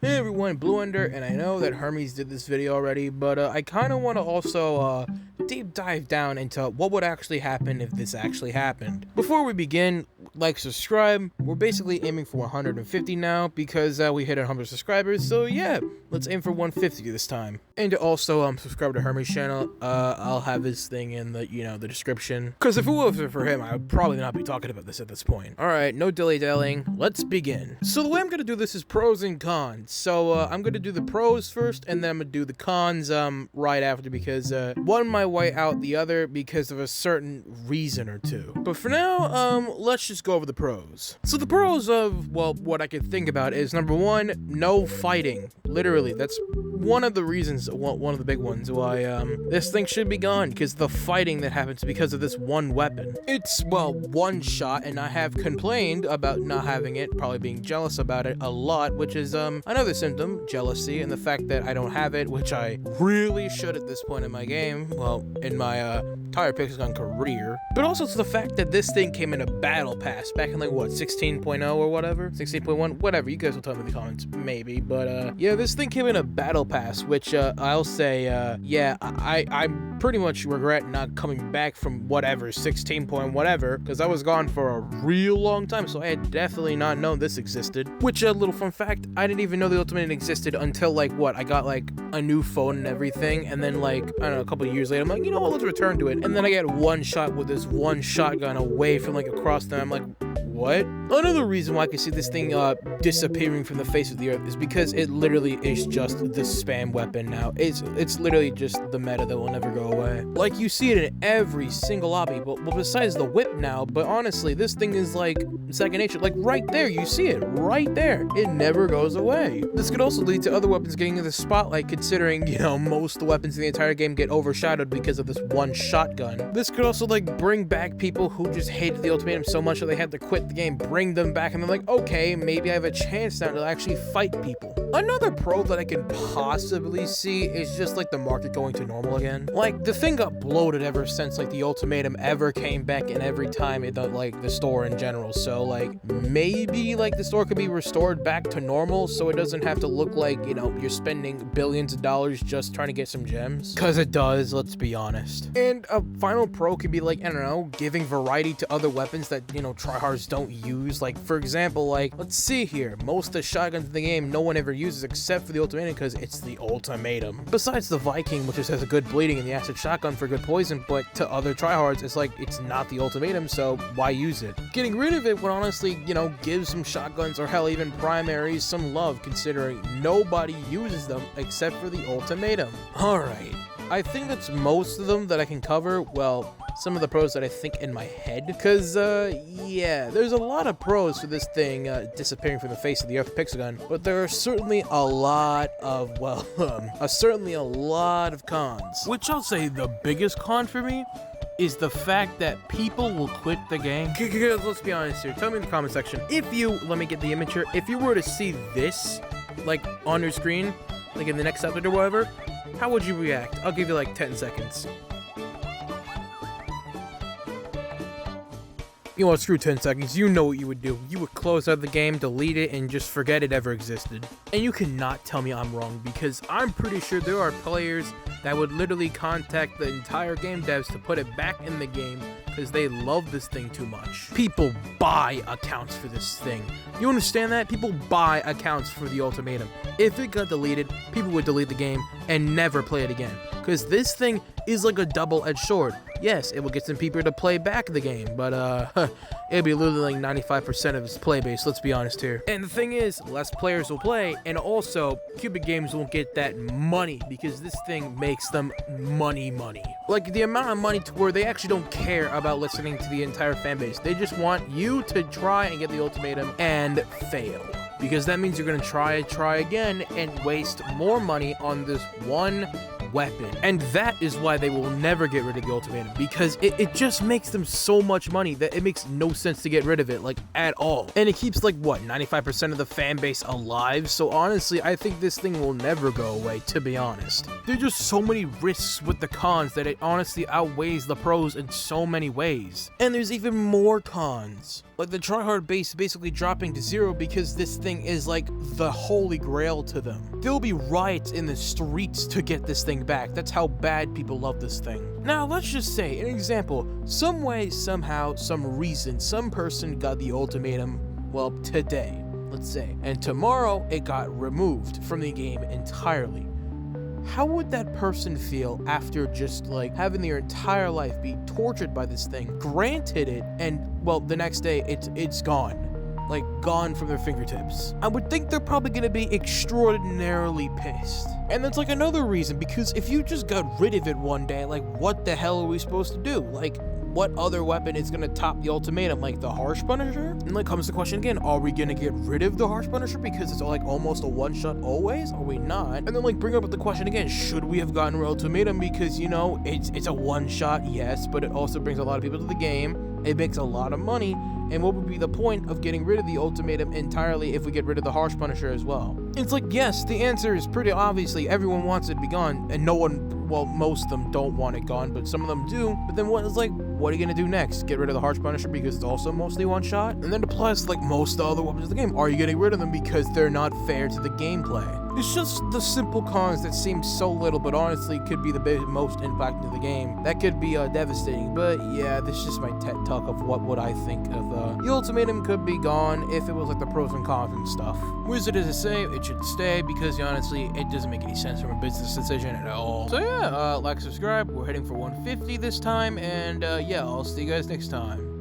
Hey everyone, Blue Ender, and I know that Hermes did this video already, but I kind of want to also deep dive down into what would actually happen if this actually happened. Before we begin, like, subscribe. We're basically aiming for 150 now because we hit 100 subscribers, so yeah, let's aim for 150 this time. And to also subscribe to Hermes channel. I'll have his thing in the the description, because if it wasn't for him, I would probably not be talking about this at this point. All right, no dilly-dallying, let's begin. So the way I'm gonna do this is pros and cons. So I'm gonna do the pros first, and then I'm gonna do the cons right after, because one might white out the other because of a certain reason or two. But for now, let's just go over the pros. So the pros of, well, what I could think about is, number one, no fighting. Literally, that's one of the reasons, one of the big ones why this thing should be gone, because the fighting that happens because of this one weapon. It's, well, one shot, and I have complained about not having it, probably being jealous about it a lot, which is another symptom, jealousy, and the fact that I don't have it, which I really should at this point in my game, well, in my entire Pixel career. But also it's the fact that this thing came in a battle pass back in, like, what, 16.0 or whatever, 16.1, whatever, you guys will tell me in the comments, maybe. But yeah, this thing came in a battle pass, which I'll say, yeah, I pretty much regret not coming back from whatever 16 point whatever, because I was gone for a real long time, so I had definitely not known this existed. Which, a little fun fact, I didn't even know the Ultimatum existed until, like, what, I got, like, a new phone and everything, and then, like, I don't know, a couple of years later, I'm like, you know what, let's return to it. And then I get one shot with this one shotgun away from, like, across them. I'm like, what? Another reason why I can see this thing disappearing from the face of the earth is because it literally is just the spam weapon now. It's literally just the meta that will never go away. Like, you see it in every single lobby, but well, besides the whip now, but honestly, this thing is like second nature. Like, right there, you see it, right there. It never goes away. This could also lead to other weapons getting in the spotlight, considering, you know, most of the weapons in the entire game get overshadowed because of this one shotgun. This could also, like, bring back people who just hated the Ultimatum so much that they had to quit the game, bring them back, and they're like, okay, maybe I have a chance now to actually fight people. Another pro that I can possibly see is just, like, the market going to normal again. Like, the thing got bloated ever since, like, the Ultimatum ever came back, and every time it, like, the store in general. So, like, maybe, like, the store could be restored back to normal so it doesn't have to look like, you know, you're spending billions of dollars just trying to get some gems. Because it does, let's be honest. And a final pro could be, like, I don't know, giving variety to other weapons that, you know, tryhards don't use. Like, for example, like, let's see here, most of the shotguns in the game no one ever uses except for the Ultimatum because it's the Ultimatum. Besides the Viking, which just has a good bleeding, and the acid shotgun for good poison, but to other tryhards, it's like, it's not the Ultimatum, so why use it? Getting rid of it would honestly, you know, give some shotguns, or hell, even primaries, some love, considering nobody uses them except for the Ultimatum. Alright, I think that's most of them that I can cover. Well, some of the pros that I think in my head, because yeah, there's a lot of pros for this thing disappearing from the face of the earth Pixel, but there are certainly a lot of, well, certainly a lot of cons. Which I'll say the biggest con for me is the fact that people will quit the game. Let's be honest here, tell me in the comment section, if you, let me get the image here, if you were to see this, like, on your screen, like in the next update or whatever, how would you react? I'll give you like 10 seconds. You know what, screw 10 seconds, you know what you would do. You would close out the game, delete it, and just forget it ever existed. And you cannot tell me I'm wrong, because I'm pretty sure there are players that would literally contact the entire game devs to put it back in the game because they love this thing too much. People buy accounts for this thing. You understand that? People buy accounts for the Ultimatum. If it got deleted, people would delete the game and never play it again. Because this thing is like a double-edged sword. Yes, it will get some people to play back the game, but it'll be literally like 95% of its play base, let's be honest here. And the thing is, less players will play, and also, Cubic Games won't get that money, because this thing makes them money. Like, the amount of money to where they actually don't care about listening to the entire fan base. They just want you to try and get the Ultimatum and fail. Because that means you're gonna try again, and waste more money on this one weapon. And that is why they will never get rid of the Ultimatum, because it just makes them so much money that it makes no sense to get rid of it, like, at all. And it keeps, like, what, 95% of the fan base alive? So honestly, I think this thing will never go away, to be honest. There are just so many risks with the cons that it honestly outweighs the pros in so many ways. And there's even more cons. Like the tryhard base basically dropping to zero because this thing is like the holy grail to them. There'll be riots in the streets to get this thing back. That's how bad people love this thing. Now, let's just say, an example, some way, somehow, some reason, some person got the ultimatum, well, today, let's say, and tomorrow it got removed from the game entirely. How would that person feel after just like having their entire life be tortured by this thing, granted it, and well, the next day it's gone. Like, gone from their fingertips. I would think they're probably gonna be extraordinarily pissed. And that's like another reason, because if you just got rid of it one day, like, what the hell are we supposed to do? Like, what other weapon is gonna top the ultimatum? Like the Harsh Punisher? And like comes the question again, are we gonna get rid of the Harsh Punisher because it's like almost a one-shot always? Are we not? And then like bring up the question again, should we have gotten rid of ultimatum because, you know, it's a one-shot, yes, but it also brings a lot of people to the game. It makes a lot of money, and what would be the point of getting rid of the ultimatum entirely if we get rid of the Harsh Punisher as well? It's like, yes, the answer is pretty obviously everyone wants it to be gone, and no one, well, most of them don't want it gone, but some of them do. But then what is like, what are you gonna do next? Get rid of the Harsh Punisher because it's also mostly one shot? And then plus like most of the other weapons of the game, are you getting rid of them because they're not fair to the gameplay? It's just the simple cons that seem so little, but honestly could be the most impact to the game. That could be devastating, but yeah, this is just my TED talk of what would I think of the ultimatum could be gone if it was like the pros and cons and stuff. Wizard is to say it should stay because honestly, it doesn't make any sense from a business decision at all. So yeah, like, subscribe. We're heading for 150 this time, and yeah, I'll see you guys next time.